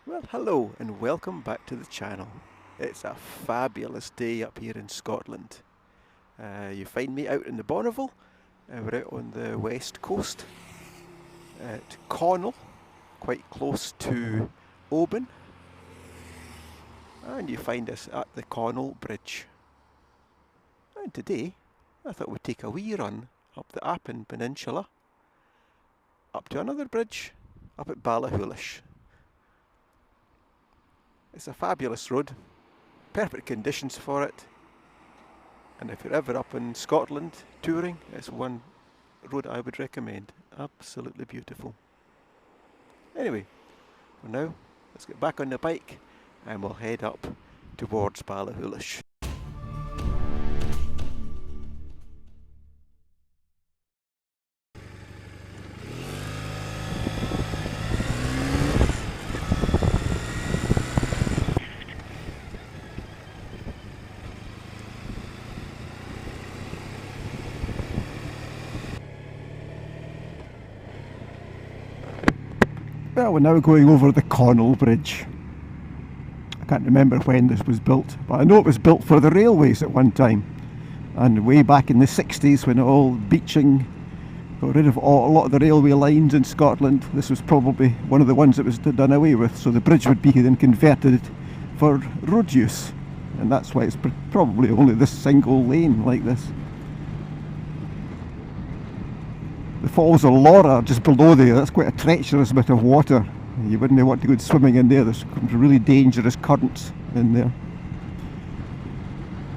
Well, hello and welcome back to the channel. It's a fabulous day up here in Scotland. You find me out in the Bonneville. We're out on the west coast at Connell, quite close to Appin. And you find us at the Connell Bridge. And today I thought we'd take a wee run up the Appin Peninsula, up to another bridge up at Ballachulish. It's a fabulous road, perfect conditions for it, and if you're ever up in Scotland touring, it's one road I would recommend. Absolutely beautiful. Anyway, for now, let's get back on the bike and we'll head up towards Ballachulish. Well, we're now going over the Connell Bridge. I can't remember when this was built, but I know it was built for the railways at one time. And way back in the 60s, when all beaching got rid of a lot of the railway lines in Scotland, this was probably one of the ones that was done away with. So the bridge would be then converted for road use. And that's why it's probably only this single lane like this. The Falls of Laura just below there, that's quite a treacherous bit of water. You wouldn't want to go swimming in there, there's really dangerous currents in there.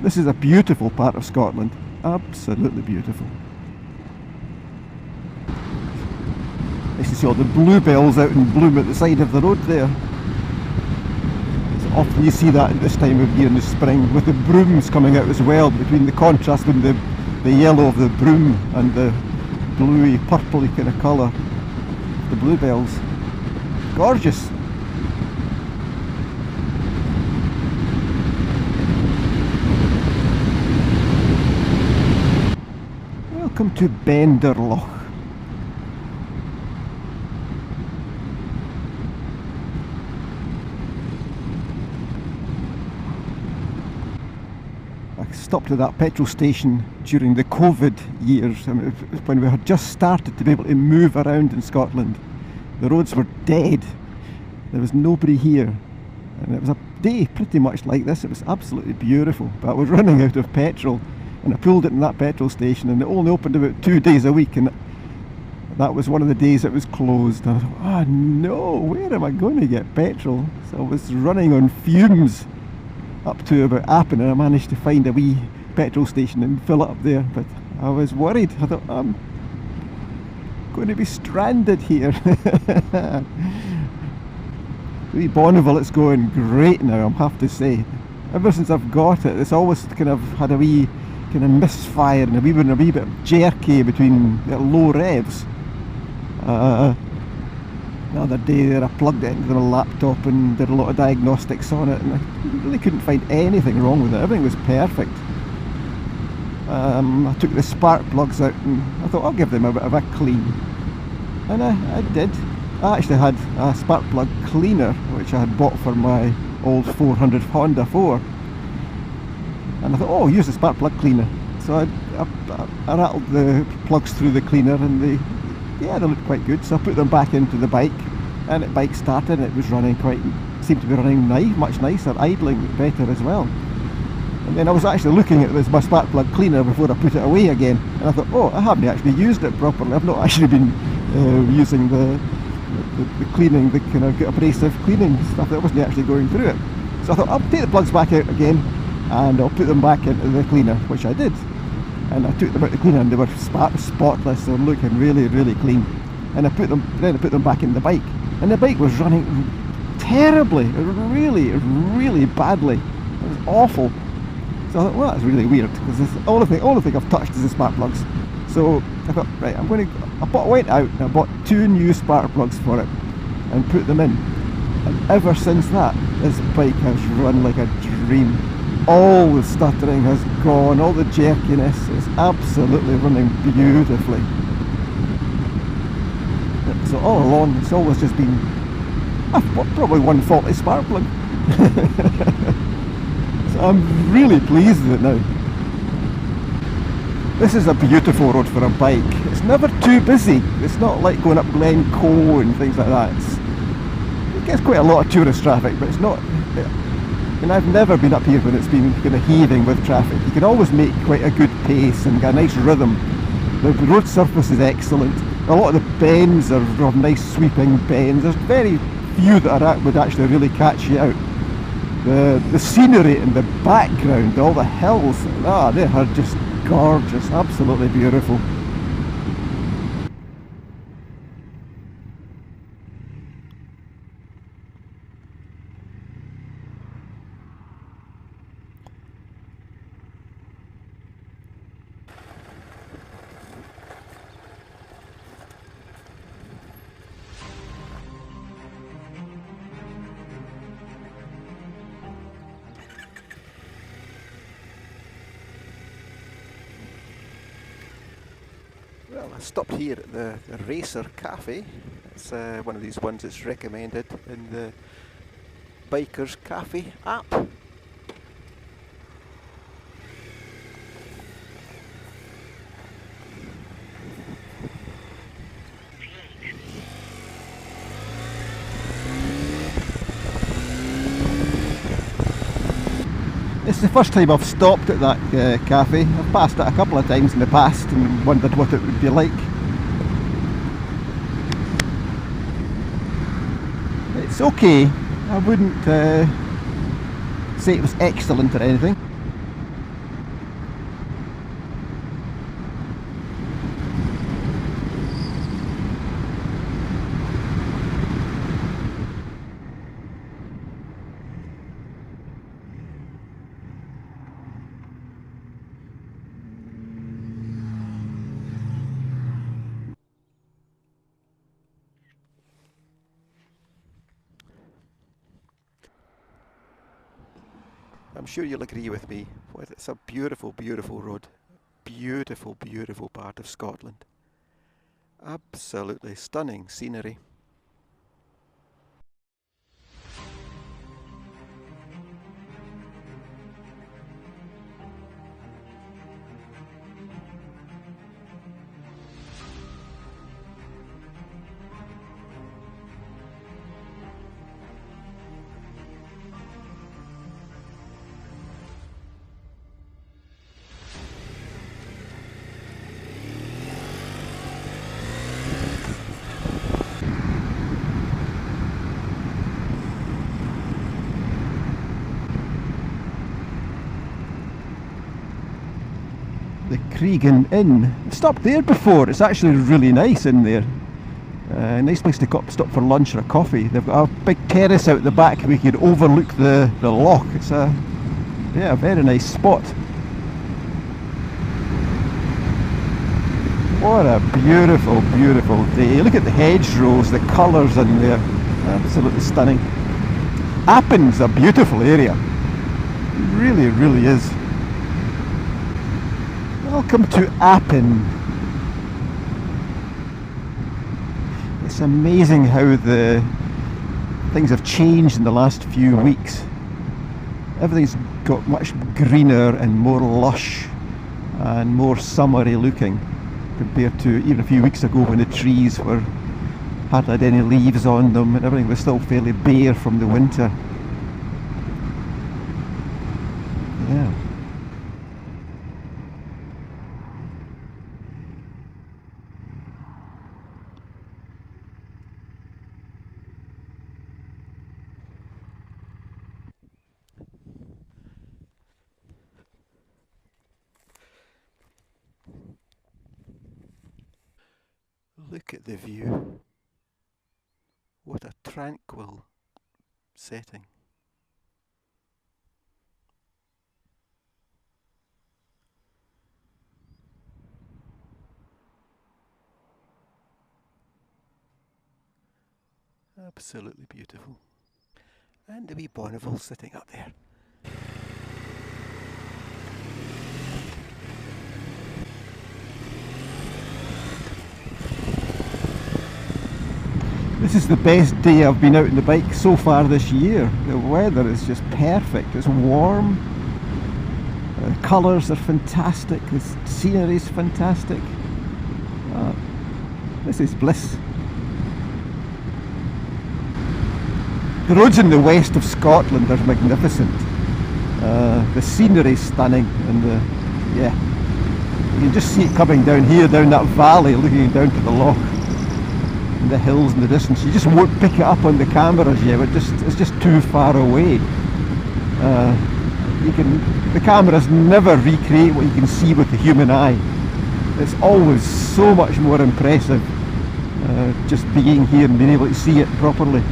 This is a beautiful part of Scotland, absolutely beautiful. Nice to see all the bluebells out in bloom at the side of the road there. So often you see that at this time of year in the spring, with the brooms coming out as well, between the contrast in the yellow of the broom and the bluey, purpley kind of colour, the bluebells. Gorgeous! Welcome to Loch. I stopped at that petrol station during the COVID years, when we had just started to be able to move around in Scotland. The roads were dead, there was nobody here, and it was a day pretty much like this. It was absolutely beautiful, but I was running out of petrol, and I pulled it in that petrol station, and it only opened about 2 days a week, and that was one of the days it was closed. And I thought, oh no, where am I going to get petrol? So I was running on fumes up to about Appin, and I managed to find a wee petrol station and fill it up there, but I was worried. I thought, I'm going to be stranded here. The wee Bonneville, it's going great now, I have to say. Ever since I've got it, it's always kind of had a wee kind of misfire and a wee bit jerky between low revs. The other day there I plugged it into my laptop and did a lot of diagnostics on it, and I really couldn't find anything wrong with it. Everything was perfect. I took the spark plugs out and I thought I'll give them a bit of a clean, and I did. I actually had a spark plug cleaner which I had bought for my old 400 Honda 4, and I thought, oh, I'll use the spark plug cleaner. So I rattled the plugs through the cleaner, and they looked quite good. So I put them back into the bike, and the bike started, and it was running seemed to be running much nicer, idling better as well. And then I was actually looking at my spark plug cleaner before I put it away again, and I thought, oh, I haven't actually used it properly. I've not actually been using the cleaning, the kind of abrasive cleaning stuff that wasn't actually going through it. So I thought, I'll take the plugs back out again, and I'll put them back into the cleaner, which I did. And I took them out the cleaner, and they were spotless, they were looking really, really clean. And I put them back in the bike, and the bike was running terribly, really, really badly. It was awful. So I thought, well, that's really weird, because the only thing I've touched is the spark plugs. So I thought, right, went out and I bought 2 new spark plugs for it and put them in. And ever since that, this bike has run like a dream. All the stuttering has gone, all the jerkiness is absolutely running beautifully. So all along, it's always just been I've got probably one faulty spark plug. So I'm really pleased with it now. This is a beautiful road for a bike. It's never too busy. It's not like going up Glencoe and things like that. It gets quite a lot of tourist traffic, but it's not... And I've never been up here when it's been kind of heaving with traffic. You can always make quite a good pace and get a nice rhythm. The road surface is excellent. A lot of the bends are of nice sweeping bends. There's very few that would actually really catch you out. The scenery in the background, all the hills, they are just gorgeous, absolutely beautiful. Well, I stopped here at the Racer Cafe. It's one of these ones that's recommended in the Bikers Cafe app. It's the first time I've stopped at that cafe. I've passed it a couple of times in the past and wondered what it would be like. It's okay. I wouldn't say it was excellent or anything. I'm sure you'll agree with me. It's a beautiful, beautiful road. Beautiful, beautiful part of Scotland. Absolutely stunning scenery. The Cregan Inn. I've stopped there before. It's actually really nice in there. Nice place to stop for lunch or a coffee. They've got a big terrace out the back where you can overlook the loch. It's a very nice spot. What a beautiful, beautiful day. Look at the hedgerows, the colours in there. Absolutely stunning. Appin's a beautiful area. It really, really is. Welcome to Appin. It's amazing how the things have changed in the last few weeks. Everything's got much greener and more lush and more summery looking compared to even a few weeks ago when the trees hardly had any leaves on them and everything was still fairly bare from the winter. Yeah. Look at the view. What a tranquil setting. Absolutely beautiful. And the wee Bonneville sitting up there. This is the best day I've been out on the bike so far this year. The weather is just perfect. It's warm. The colours are fantastic. The scenery is fantastic. This is bliss. The roads in the west of Scotland are magnificent. The scenery is stunning, and yeah, you can just see it coming down here, down that valley, looking down to the Loch and the hills in the distance. You just won't pick it up on the cameras yet. It's just too far away. The cameras never recreate what you can see with the human eye. It's always so much more impressive just being here and being able to see it properly.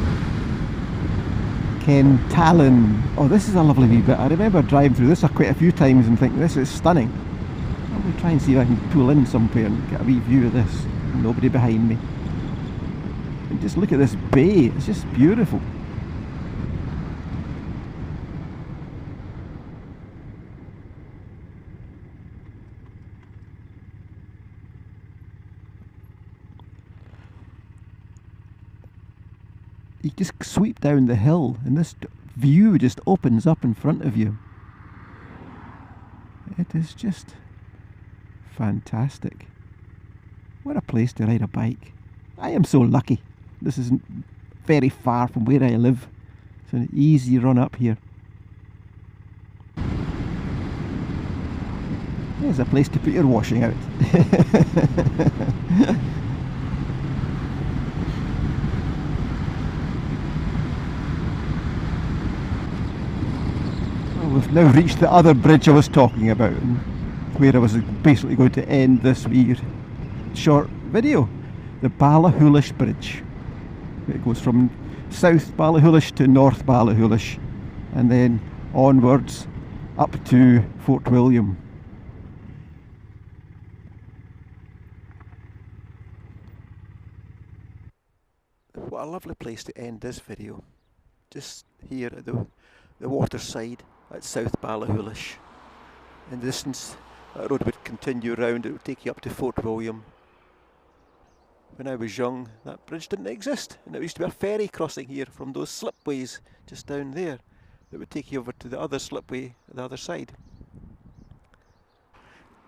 Kentallen. Oh, this is a lovely wee bit. I remember driving through this quite a few times and thinking this is stunning. I'm going to try and see if I can pull in somewhere and get a wee view of this. Nobody behind me. And just look at this bay. It's just beautiful. You just sweep down the hill and this view just opens up in front of you. It is just fantastic. What a place to ride a bike. I am so lucky. This isn't very far from where I live. It's an easy run up here. There's a place to put your washing out. We've now reached the other bridge I was talking about, where I was basically going to end this wee short video. The Ballachulish Bridge. It goes from South Ballachulish to North Ballachulish, and then onwards up to Fort William. What a lovely place to end this video. Just here at the waterside at South Ballachulish. In the distance, that road would continue round. It would take you up to Fort William. When I was young, that bridge didn't exist, and there used to be a ferry crossing here from those slipways just down there that would take you over to the other slipway at the other side.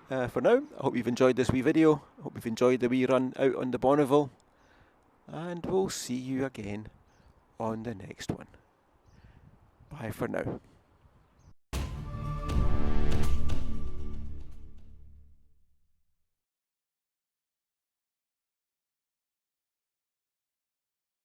For now, I hope you've enjoyed this wee video. I hope you've enjoyed the wee run out on the Bonneville, and we'll see you again on the next one. Bye for now.